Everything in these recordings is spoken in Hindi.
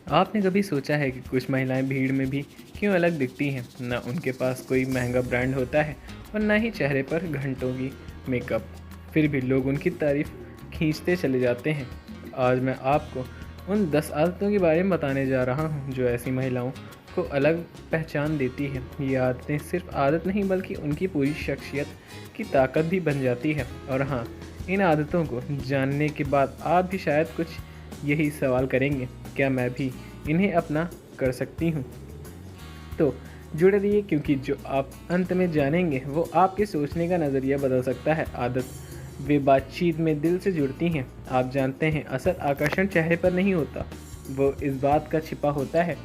आपने कभी सोचा है कि कुछ महिलाएं भीड़ में भी क्यों अलग दिखती हैं? ना उनके पास कोई महंगा ब्रांड होता है और ना ही चेहरे पर घंटों की मेकअप, फिर भी लोग उनकी तारीफ खींचते चले जाते हैं। आज मैं आपको उन 10 आदतों के बारे में बताने जा रहा हूँ जो ऐसी महिलाओं को अलग पहचान देती है। ये आदतें सिर्फ आदत नहीं बल्कि उनकी पूरी शख्सियत की ताकत भी बन जाती है। और हाँ, इन आदतों को जानने के बाद आप भी शायद कुछ यही सवाल करेंगे, क्या मैं भी इन्हें अपना कर सकती हूँ? तो जुड़े रहिए, क्योंकि जो आप अंत में जानेंगे वो आपके सोचने का नज़रिया बदल सकता है। आदत वे बातचीत में दिल से जुड़ती हैं। आप जानते हैं, असल आकर्षण चेहरे पर नहीं होता, वो इस बात का छिपा होता है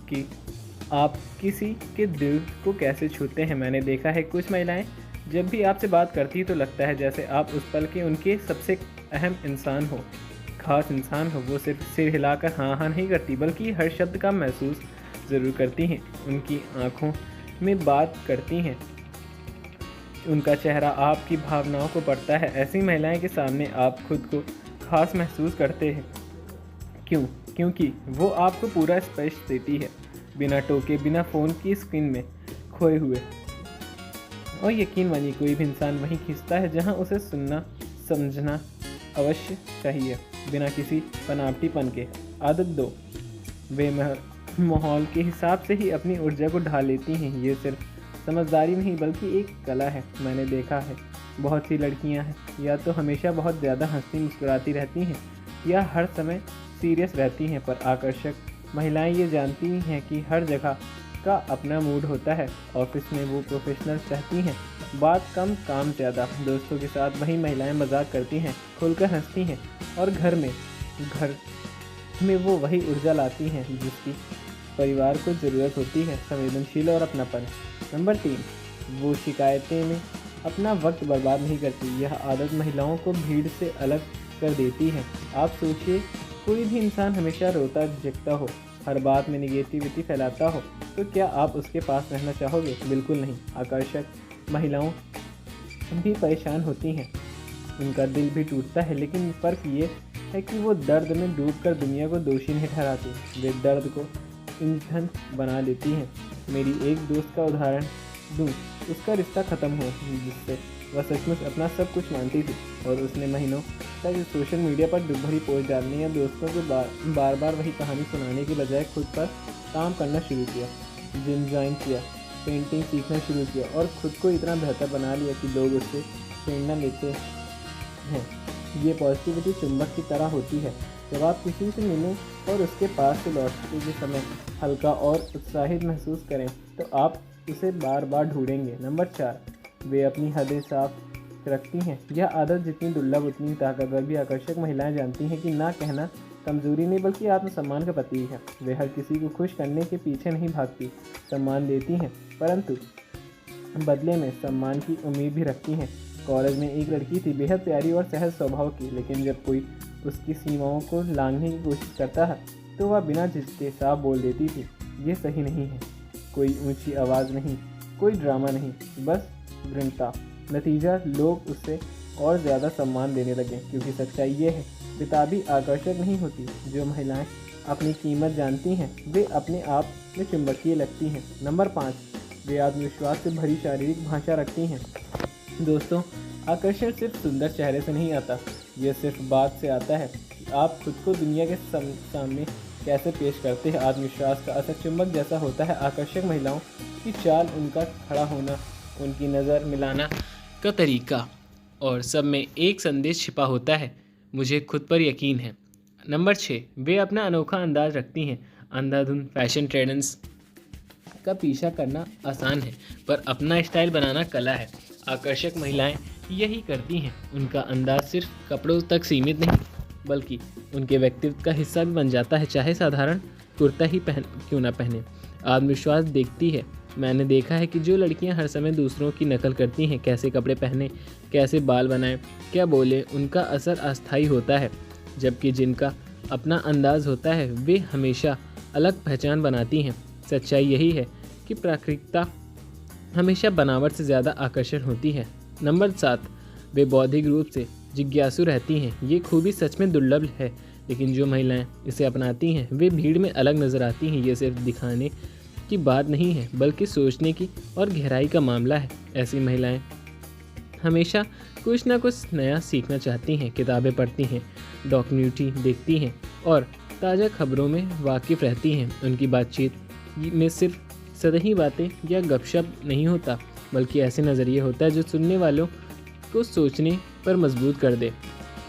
कि आप किसी के दिल को कैसे छूते हैं। मैंने देखा है कुछ महिलाएं जब भी आपसे बात करती तो लगता है जैसे आप उस पल के उनके सबसे अहम इंसान हो, खास इंसान हो। वो सिर्फ सिर हिलाकर हाँ हाँ नहीं करती, बल्कि हर शब्द का महसूस ज़रूर करती हैं। उनकी आँखों में बात करती हैं, उनका चेहरा आपकी भावनाओं को पढ़ता है। ऐसी महिलाएं के सामने आप खुद को खास महसूस करते हैं। क्यों? क्योंकि वो आपको पूरा स्पर्श देती है, बिना टोके, बिना फ़ोन की स्क्रीन में खोए हुए। और यकीन मानिए, कोई भी इंसान वहीं खींचता है जहां उसे सुनना समझना अवश्य चाहिए, बिना किसी बनावटीपन के। आदत 2, वे माहौल के हिसाब से ही अपनी ऊर्जा को ढाल लेती हैं। ये सिर्फ समझदारी नहीं बल्कि एक कला है। मैंने देखा है बहुत सी लड़कियां हैं, या तो हमेशा बहुत ज़्यादा हंसती मुस्कुराती रहती हैं या हर समय सीरियस रहती हैं, पर आकर्षक महिलाएं ये जानती हैं कि हर जगह का अपना मूड होता है। ऑफिस में वो प्रोफेशनल रहती हैं, बात कम काम ज़्यादा। दोस्तों के साथ वही महिलाएं मजाक करती हैं, खुलकर हंसती हैं। और घर में वो वही ऊर्जा लाती हैं जिसकी परिवार को ज़रूरत होती है, संवेदनशील और अपनापन। नंबर 3, वो शिकायतें में अपना वक्त बर्बाद नहीं करती। यह आदत महिलाओं को भीड़ से अलग कर देती है। आप सोचिए, कोई भी इंसान हमेशा रोता झिकता हो, हर बात में निगेटिविटी फैलाता हो, तो क्या आप उसके पास रहना चाहोगे? बिल्कुल नहीं। आकर्षक महिलाओं भी परेशान होती हैं, उनका दिल भी टूटता है, लेकिन फ़र्क ये है कि वो दर्द में डूबकर दुनिया को दोषी नहीं ठहराती, वे दर्द को ईंधन बना लेती हैं। मेरी एक दोस्त का उदाहरण दूँ, उसका रिश्ता ख़त्म हो जिससे वह सचमुच अपना सब कुछ मानती थी, और उसने महीनों तक सोशल मीडिया पर दुखभरी पोस्ट डालने या दोस्तों को बार बार वही कहानी सुनाने के बजाय खुद पर काम करना शुरू किया। जिम ज्वाइन किया, पेंटिंग सीखना शुरू किया और खुद को इतना बेहतर बना लिया कि लोग उससे प्रेरणा लेते हैं। ये पॉजिटिविटी चुंबक की तरह होती है। जब आप किसी से मिलें और उसके पास से लौटते के समय हल्का और उत्साहित महसूस करें, तो आप उसे बार बार ढूंढेंगे। नंबर 4, वे अपनी हदें साफ रखती हैं। यह आदत जितनी दुर्लभ उतनी ताकतवर भी। आकर्षक महिलाएं जानती हैं कि ना कहना कमजोरी नहीं बल्कि आत्मसम्मान का प्रतीक है। वे हर किसी को खुश करने के पीछे नहीं भागती, सम्मान देती हैं, परंतु बदले में सम्मान की उम्मीद भी रखती हैं। कॉलेज में एक लड़की थी, बेहद प्यारी और सहज स्वभाव की, लेकिन जब कोई उसकी सीमाओं को लांघने की कोशिश करता है तो वह बिना झिझके साफ बोल देती थी, ये सही नहीं है। कोई ऊंची आवाज़ नहीं, कोई ड्रामा नहीं, बस दृढ़ता। नतीजा, लोग उससे और ज़्यादा सम्मान देने लगे, क्योंकि सच्चाई ये है, किताबी आकर्षक नहीं होती। जो महिलाएं अपनी कीमत जानती हैं वे अपने आप में चुंबकीय लगती हैं। नंबर 5, वे आत्मविश्वास से भरी शारीरिक भाषा रखती हैं। दोस्तों, आकर्षण सिर्फ सुंदर चेहरे से नहीं आता, यह सिर्फ बात से आता है कि आप खुद को दुनिया के सामने कैसे पेश करते हैं। आत्मविश्वास का असर चुंबक जैसा होता है। आकर्षक महिलाओं की चाल, उनका खड़ा होना, उनकी नज़र मिलाना का तरीका, और सब में एक संदेश छिपा होता है, मुझे खुद पर यकीन है। नंबर 6, वे अपना अनोखा अंदाज रखती हैं। अंधाधुंध फैशन ट्रेंड्स का पीछा करना आसान है, पर अपना स्टाइल बनाना कला है। आकर्षक महिलाएं यही करती हैं। उनका अंदाज सिर्फ कपड़ों तक सीमित नहीं बल्कि उनके व्यक्तित्व का हिस्सा भी बन जाता है, चाहे साधारण कुर्ता ही क्यों ना पहने। आत्मविश्वास देखती है। मैंने देखा है कि जो लड़कियां हर समय दूसरों की नकल करती हैं, कैसे कपड़े पहने, कैसे बाल बनाएं, क्या बोले, उनका असर अस्थायी होता है, जबकि जिनका अपना अंदाज होता है वे हमेशा अलग पहचान बनाती हैं। सच्चाई यही है कि प्राकृतिकता हमेशा बनावट से ज़्यादा आकर्षण होती है। नंबर 7, वे बौद्धिक रूप से जिज्ञासु रहती हैं। ये खूबी सच में दुर्लभ है। लेकिन जो महिलाएं इसे अपनाती हैं वे भीड़ में अलग नज़र आती हैं। ये सिर्फ दिखाने की बात नहीं है बल्कि सोचने की और गहराई का मामला है। ऐसी महिलाएं हमेशा कुछ ना कुछ नया सीखना चाहती हैं, किताबें पढ़ती हैं, डॉक्यूमेंट्री देखती हैं और ताज़ा खबरों में वाकिफ़ रहती हैं। उनकी बातचीत में सिर्फ सतही बातें या गपशप नहीं होता बल्कि ऐसे नज़रिए होता है जो सुनने वालों को सोचने पर मजबूर कर दे।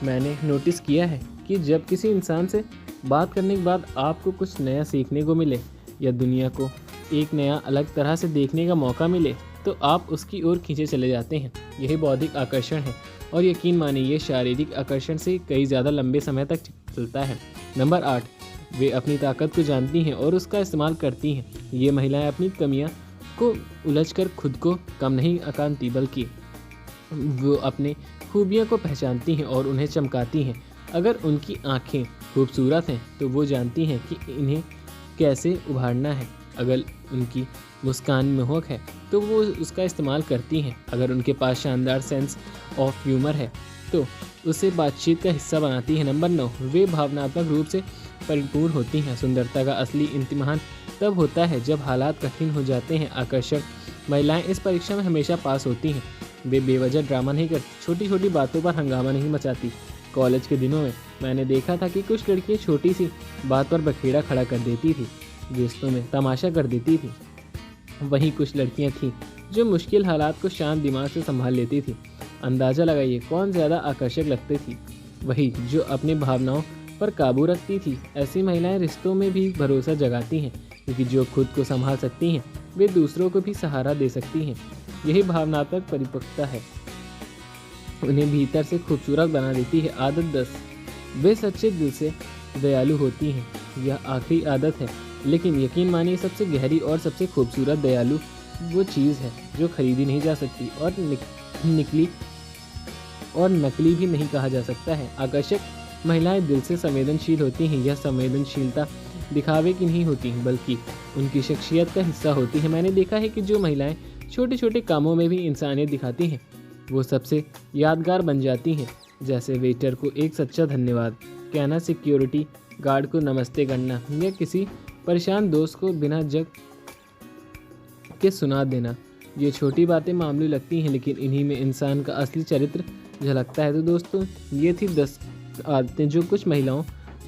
मैंने नोटिस किया है कि जब किसी इंसान से बात करने के बाद आपको कुछ नया सीखने को मिले या दुनिया को एक नया अलग तरह से देखने का मौका मिले तो आप उसकी ओर खींचे चले जाते हैं। यही बौद्धिक आकर्षण है और यकीन मानिए ये शारीरिक आकर्षण से कई ज़्यादा लंबे समय तक चलता है। नंबर 8, वे अपनी ताकत को जानती हैं और उसका इस्तेमाल करती हैं। ये महिलाएं अपनी कमियां को उलझकर खुद को कम नहीं आंकती बल्कि वो अपने खूबियों को पहचानती हैं और उन्हें चमकाती हैं। अगर उनकी आँखें खूबसूरत हैं तो वो जानती हैं कि इन्हें कैसे उभारना है। अगर उनकी मुस्कान मोहक है तो वो उसका इस्तेमाल करती हैं। अगर उनके पास शानदार सेंस ऑफ ह्यूमर है तो उसे बातचीत का हिस्सा बनाती है। नंबर 9, वे भावनात्मक रूप से परिपूर्ण होती हैं। सुंदरता का असली इम्तिहान तब होता है जब हालात कठिन हो जाते हैं। आकर्षक महिलाएं इस परीक्षा में हमेशा पास होती हैं। वे बेवजह ड्रामा नहीं करती, छोटी छोटी बातों पर हंगामा नहीं मचाती। कॉलेज के दिनों में मैंने देखा था कि कुछ लड़कियां छोटी सी बात पर बखेड़ा खड़ा कर देती थी, रिश्तों में तमाशा कर देती थी। वहीं कुछ लड़कियां थीं जो मुश्किल हालात को शांत दिमाग से संभाल लेती थी। अंदाज़ा लगाइए कौन ज़्यादा आकर्षक लगती थी? वही जो अपनी भावनाओं पर काबू रखती थी। ऐसी महिलाएं रिश्तों में भी भरोसा जगाती हैं क्योंकि जो खुद को संभाल सकती हैं वे दूसरों को भी सहारा दे सकती हैं। यही भावनात्मक परिपक्वता है, उन्हें भीतर से खूबसूरत बना देती है। आदत 10, वे सच्चे दिल से दयालु होती हैं। यह आखिरी आदत है लेकिन यकीन मानिए सबसे गहरी और सबसे खूबसूरत दयालु वो चीज़ है जो खरीदी नहीं जा सकती और नकली भी नहीं कहा जा सकता है। आकर्षक महिलाएं दिल से संवेदनशील होती हैं। यह संवेदनशीलता दिखावे की नहीं होती बल्कि उनकी शख्सियत का हिस्सा होती है। मैंने देखा है कि जो महिलाएं छोटे छोटे कामों में भी इंसानियत दिखाती हैं वो सबसे यादगार बन जाती हैं। जैसे वेटर को एक सच्चा धन्यवाद कहना, सिक्योरिटी गार्ड को नमस्ते करना या किसी परेशान दोस्त को बिना जग के सुना देना। ये छोटी बातें मामूली लगती हैं लेकिन इन्हीं में इंसान का असली चरित्र झलकता है। तो दोस्तों ये थी 10 आदतें जो कुछ महिलाओं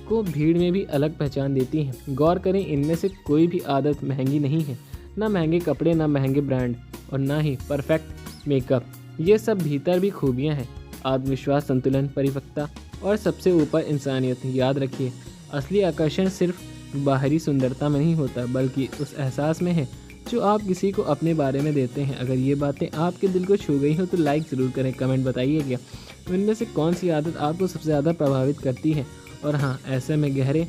को भीड़ में भी अलग पहचान देती हैं। गौर करें इनमें से कोई भी आदत महंगी नहीं है, ना महंगे कपड़े, ना महंगे ब्रांड और ना ही परफेक्ट मेकअप। ये सब भीतर भी खूबियाँ हैं, आत्मविश्वास, संतुलन, परिपक्वता और सबसे ऊपर इंसानियत। याद रखिए असली आकर्षण सिर्फ बाहरी सुंदरता में नहीं होता बल्कि उस एहसास में है जो आप किसी को अपने बारे में देते हैं। अगर ये बातें आपके दिल को छू गई हो तो लाइक ज़रूर करें, कमेंट बताइएगा इनमें से कौन सी आदत आपको सबसे ज़्यादा प्रभावित करती है। और हाँ, ऐसे में गहरे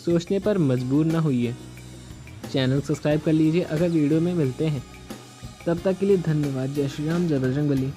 सोचने पर मजबूर ना होइए। चैनल सब्सक्राइब कर लीजिए अगर वीडियो में मिलते हैं। तब तक के लिए धन्यवाद। जय श्री राम, जय बजरंग बली।